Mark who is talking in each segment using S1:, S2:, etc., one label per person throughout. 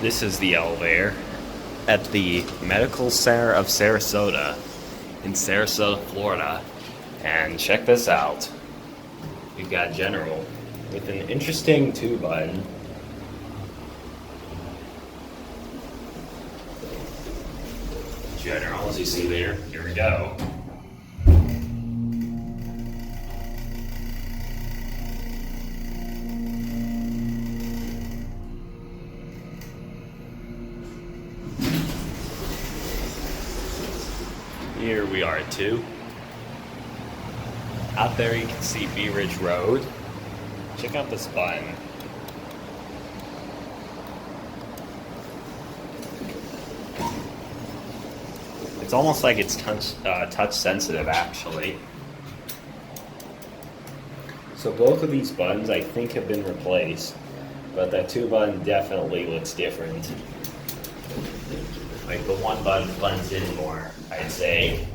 S1: This is the elevator at the Medical Center of Sarasota in Sarasota, Florida. And check this out. We've got General with an interesting 2-button. General, as you see there, here we go. Here we are at 2. Out there you can see Bee Ridge Road. Check out this button. It's almost like it's touch sensitive actually. So both of these buttons I think have been replaced, but that 2-button definitely looks different. Like the 1 button blends in more, I'd say.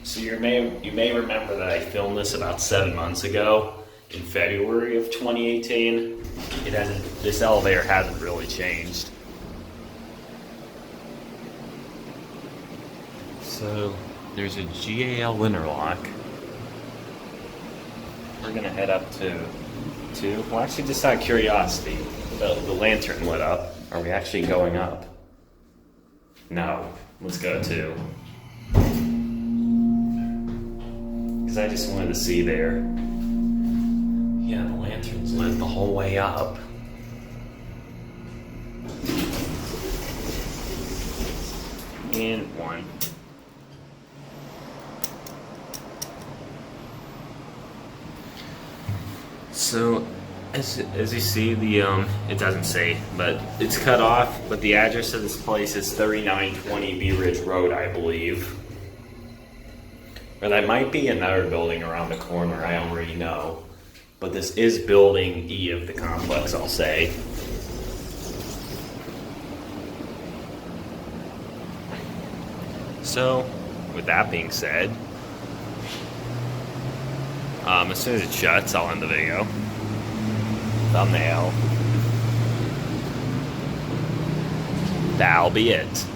S1: So you may remember that I filmed this about 7 months ago in February of 2018. This elevator hasn't really changed. So there's a GAL interlock. We're gonna head up to 2. Well, actually, just out of curiosity, the lantern lit up. Are we actually going up? No. Let's go 2. Because I just wanted to see there. Yeah, the lantern's lit the whole way up. And 1. So, as you see, it doesn't say, but it's cut off, but the address of this place is 3920 Bee Ridge Road, I believe. Or that might be another building around the corner, I don't really know. But this is building E of the complex, I'll say. So, with that being said, as soon as it shuts, I'll end the video. Thumbnail. That'll be it.